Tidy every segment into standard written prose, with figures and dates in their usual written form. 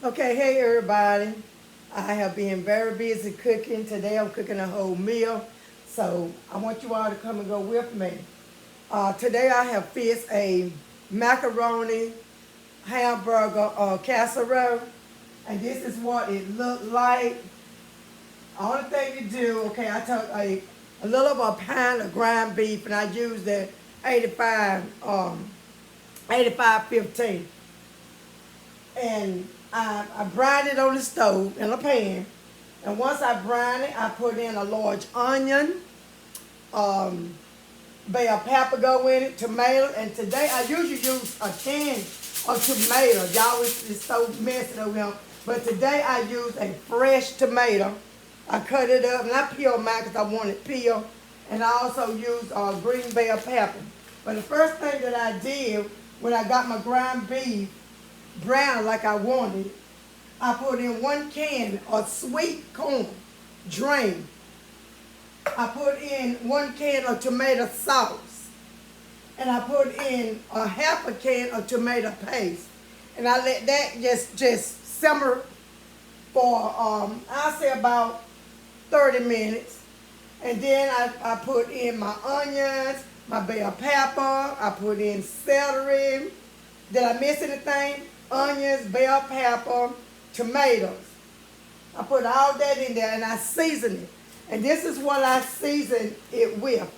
Okay, hey everybody. I have been very busy cooking. Today I'm cooking a whole meal. So I want you all to come and go with me. Today I have fixed a macaroni hamburger casserole. And this is what it looked like. Only thing you do, okay, I took a little of a pound of ground beef and I used the 8515. And I brine it on the stove in a pan. And once I brine it, I put in a large onion, um, bell pepper go in it, tomato. And today I usually use a can of tomato. Y'all is so messy over here. But today I used a fresh tomato. I cut it up and I peeled mine because I wanted peel. And I also used green bell pepper. But the first thing that I did when I got my ground beef brown like I wanted, I put in 1 can of sweet corn, drained. I put in 1 can of tomato sauce. And I put in a half a can of tomato paste. And I let that just simmer for, I'll say about 30 minutes. And then I put in my onions, my bell pepper, I put in celery. Did I miss anything? Onions, bell pepper, tomatoes. I put all that in there and I season it. And this is what I season it with.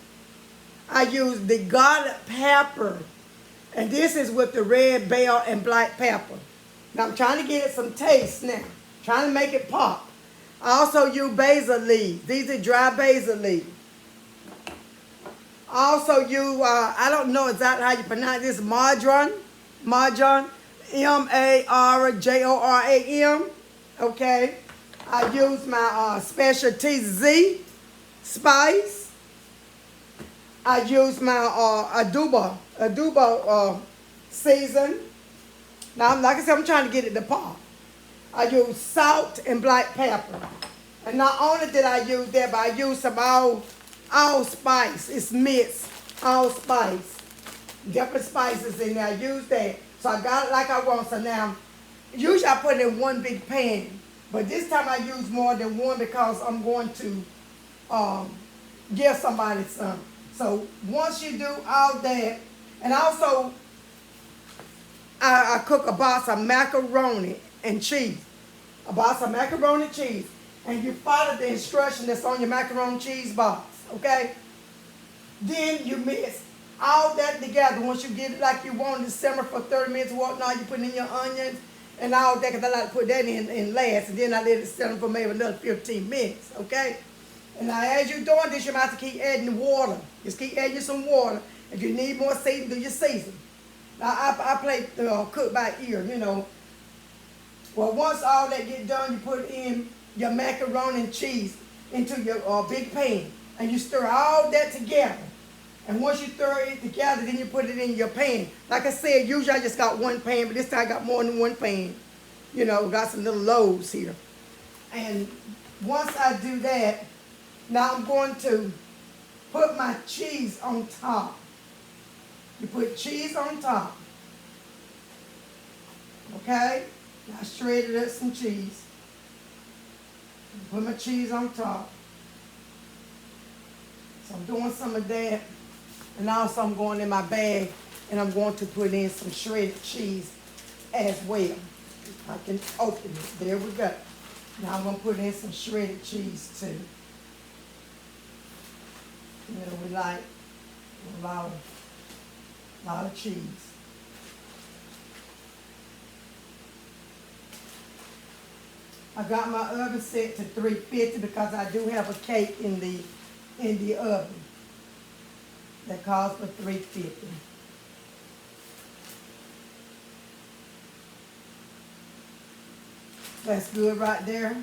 I use the garlic pepper. And this is with the red bell and black pepper. Now I'm trying to get it some taste now. Trying to make it pop. I also use basil leaves. These are dry basil leaves. I also use, I don't know exactly how you pronounce this, marjoram. Marjoram. Marjoram. Okay. I use my specialty Z spice. I use my adobo season. Now, like I said, I'm trying to get it to pop. I use salt and black pepper. And not only did I use that, but I used some allspice. It's mixed allspice. Different spices in there. I used that. So I got it like I want. So now, usually I put it in one big pan. But this time I use more than one because I'm going to give somebody some. So once you do all that, and also I cook a box of macaroni and cheese. A box of macaroni and cheese. And you follow the instruction that's on your macaroni and cheese box. Okay? Then you mix all that together. Once you get it like you want to simmer for 30 minutes, whatnot, you put in your onions and all that, because I like to put that in last. And then I let it simmer for maybe another 15 minutes. Okay? And now as you're doing this, you might have to keep adding water. Just keep adding some water. If you need more seasoning, do your season. Now I play cook by ear, you know. Well, once all that get done, you put in your macaroni and cheese into your big pan. And you stir all that together. And once you stir it together, then you put it in your pan. Like I said, usually I just got one pan, but this time I got more than one pan. You know, got some little loaves here. And once I do that, now I'm going to put my cheese on top. You put cheese on top. Okay? I shredded up some cheese. Put my cheese on top. So I'm doing some of that. And also I'm going in my bag and I'm going to put in some shredded cheese as well. I can open it. There we go. Now I'm going to put in some shredded cheese too. You know, we like a lot of cheese. I got my oven set to 350 because I do have a cake in the oven that calls for 350. That's good right there.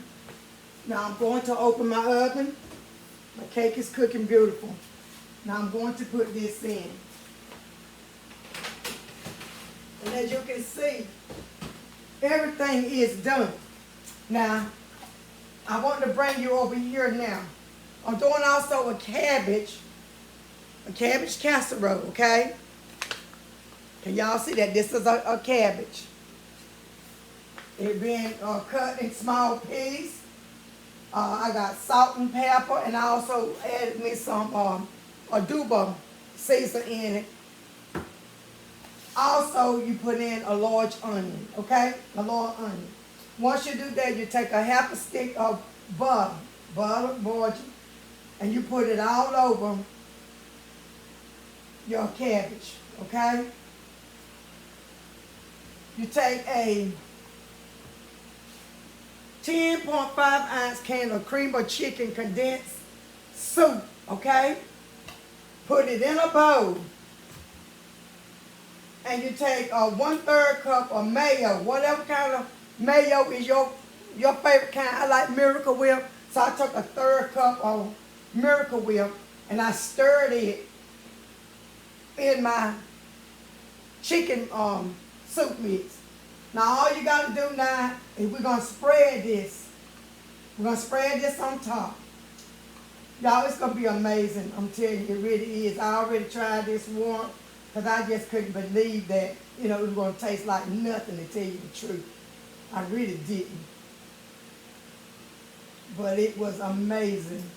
Now I'm going to open my oven. My cake is cooking beautiful. Now I'm going to put this in. And as you can see, everything is done. Now, I want to bring you over here now. I'm doing also a cabbage casserole, okay? Can y'all see that? This is a cabbage. It been cut in small pieces. I got salt and pepper, and I also added me some adobo season in it. Also, you put in a large onion, okay? A large onion. Once you do that, you take a half a stick of butter, margarine, and you put it all over your cabbage, okay? You take a 10.5 ounce can of cream of chicken condensed soup, okay? Put it in a bowl. And you take a 1/3 cup of mayo, whatever kind of mayo is your favorite kind. I like Miracle Whip, so I took a 1/3 cup of Miracle Whip and I stirred it in my chicken soup mix. Now all you gotta do now is we're gonna spread this. We're gonna spread this on top. Y'all, it's gonna be amazing. I'm telling you, it really is. I already tried this once because I just couldn't believe that, it was gonna taste like nothing, to tell you the truth. I really didn't. But it was amazing.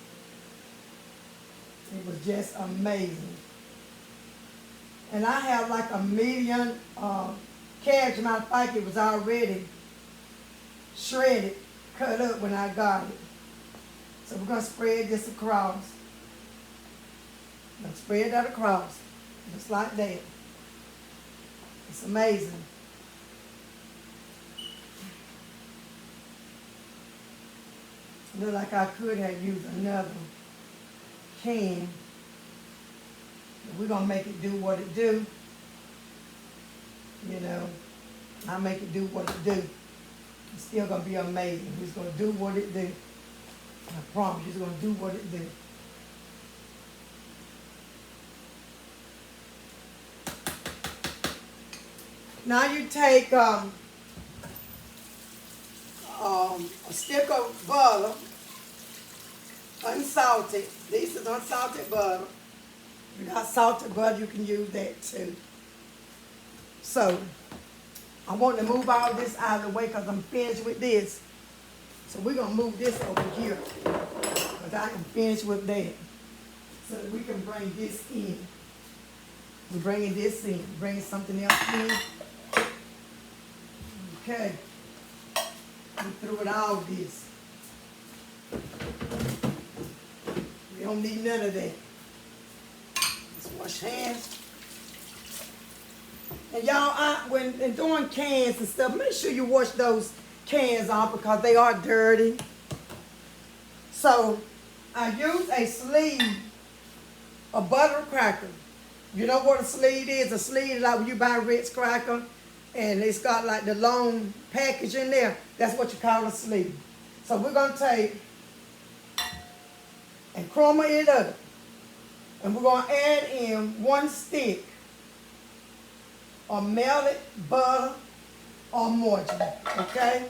It was just amazing. And I have like a medium cabbage. Matter of fact, it was already shredded, cut up when I got it. So we're gonna spread this across. I'm gonna spread that across, just like that. It's amazing. Look like I could have used another can. But we're gonna make it do what it do. I'll make it do what it do. It's still gonna be amazing. It's gonna do what it do. I promise you, it's gonna do what it do. Now you take a stick of butter, unsalted. This is unsalted butter. If you got salted butter, you can use that too. So, I want to move all this out of the way because I'm finished with this. So we're going to move this over here because I am finished with that. So that we can bring this in. We're bringing this in. Bringing something else in. Okay. We threw it all this. We don't need none of that. Let's wash hands. And y'all, when doing cans and stuff, make sure you wash those cans off because they are dirty. So, I use a sleeve of butter cracker. You know what a sleeve is? A sleeve is like when you buy Ritz cracker and it's got like the long package in there. That's what you call a sleeve. So we're going to take and crumble it up. And we're going to add in 1 stick of melted butter or margarine, okay?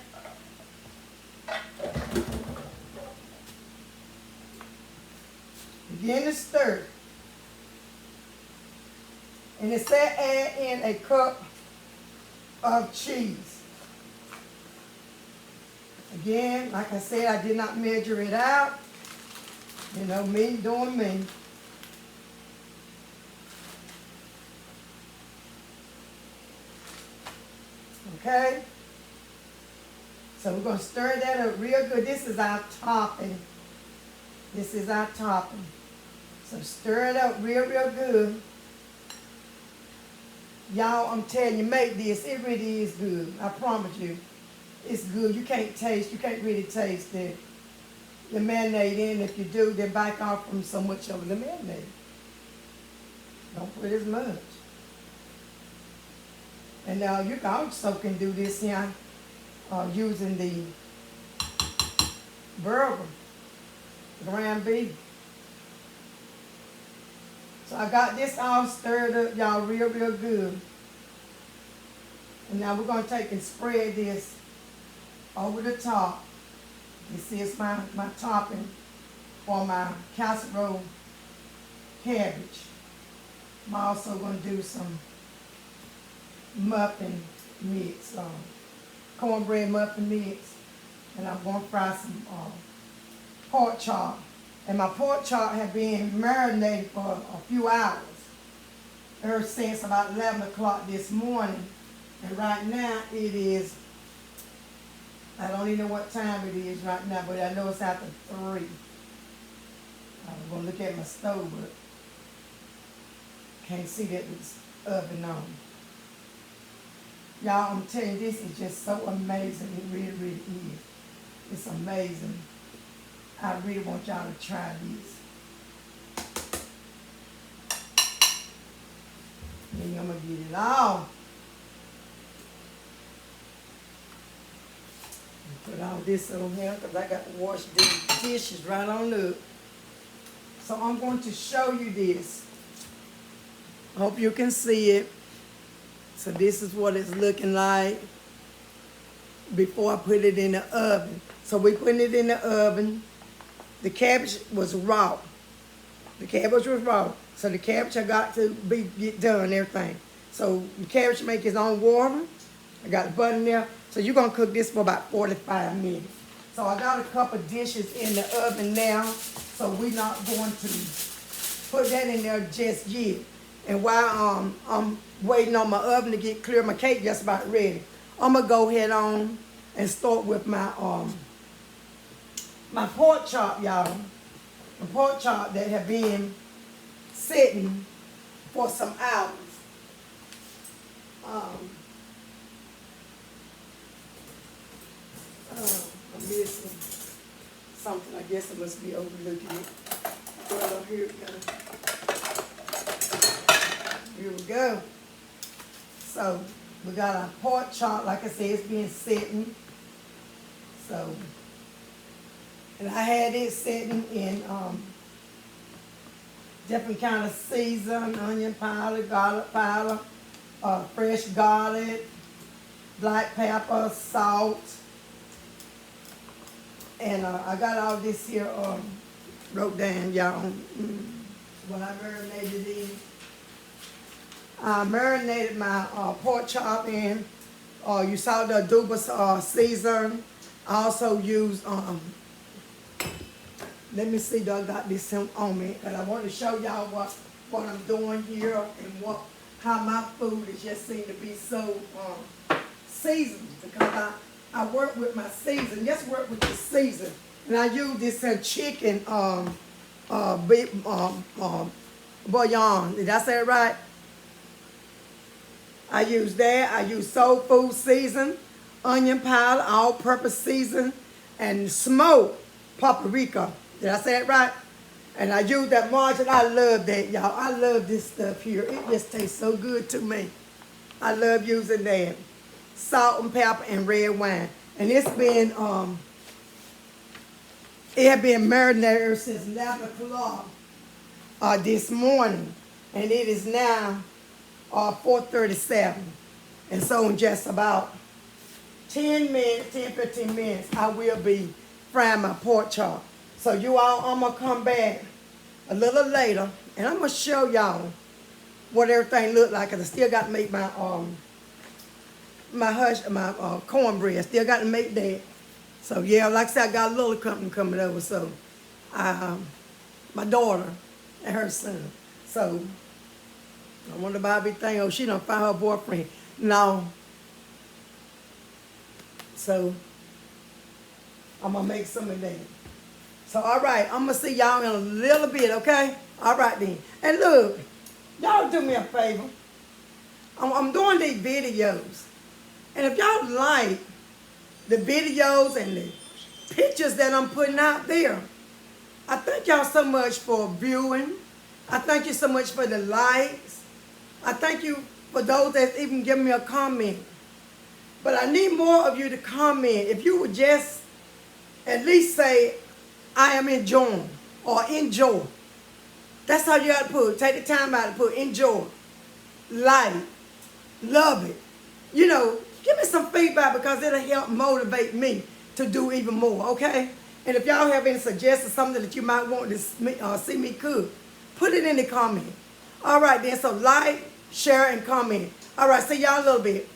Begin to stir. And it said add in a cup of cheese. Again, like I said, I did not measure it out. Me doing me. Okay? So we're going to stir that up real good. This is our topping. This is our topping. So stir it up real good. Y'all, I'm telling you, make this. It really is good. I promise you. It's good. You can't really taste the marinade in. If you do, then back off from so much of the marinade. Don't put as much. And now you also can do this here using the burger, ground beef. So I got this all stirred up, y'all, real good. And now we're going to take and spread this over the top. This is my topping for my casserole cabbage. I'm also going to do some muffin mix, cornbread muffin mix, and I'm going to fry some pork chop. And my pork chop have been marinated for a few hours, ever since about 11 o'clock this morning. And right now it is, I don't even know what time it is right now, but I know it's after 3. I'm going to look at my stove, but can't see that it's oven on. Y'all, I'm telling you, this is just so amazing. It really, really is. It's amazing. I really want y'all to try this. Then I'm going to get it all. Put all this on here because I got to wash these dishes right on up. So I'm going to show you this. Hope you can see it. So this is what it's looking like before I put it in the oven. So we put it in the oven. The cabbage was raw. The cabbage was raw. So the cabbage I got to get done and everything. So the cabbage make its own water. I got the butter in there. So you're going to cook this for about 45 minutes. So I got a couple dishes in the oven now. So we're not going to put that in there just yet. And while I'm waiting on my oven to get clear, my cake just about ready. I'm going to go ahead on and start with my my pork chop, y'all. The pork chop that have been sitting for some hours. I'm missing something. I guess I must be overlooking it. Well, here we go. Here we go. So we got our pork chop, like I said, it's been sitting. So, and I had it sitting in different kind of season, onion powder, garlic powder, fresh garlic, black pepper, salt. And I got all this here wrote down, y'all, what I marinated in. I marinated my pork chop in. You saw the adobo season. I also used, let me see, I got this on me. And I want to show y'all what I'm doing here and how my food is just seem to be so seasoned. Because I work with my season. Just work with the season. And I use this chicken bouillon. Did I say it right? I use that. I use soul food season, onion powder, all-purpose season, and smoked paprika. Did I say it right? And I use that margarine. I love that, y'all. I love this stuff here. It just tastes so good to me. I love using that. Salt and pepper and red wine. And it's been, it had been marinated since 11 o'clock this morning. And it is now 4:37. And so in just about 10 minutes, 15 minutes, I will be frying my pork chop. So you all, I'm going to come back a little later, and I'm going to show y'all what everything look like. Because I still got to make my cornbread. Still got to make that. So yeah, like I said, I got a little company coming over. So my daughter and her son. So I wonder about everything. Oh, she done find her boyfriend. No. So I'm gonna make some of that. So all right, I'm gonna see y'all in a little bit, okay? All right then. And look, y'all do me a favor. I'm doing these videos. And if y'all like the videos and the pictures that I'm putting out there, I thank y'all so much for viewing. I thank you so much for the likes. I thank you for those that even give me a comment. But I need more of you to comment. If you would just at least say, I am enjoying or enjoy. That's how you got to put. Take the time out to put enjoy, like, love it. You know, give me some feedback because it'll help motivate me to do even more, okay? And if y'all have any suggestions, something that you might want to see me cook, put it in the comment. All right then, so like, share, and comment. All right, see y'all a little bit.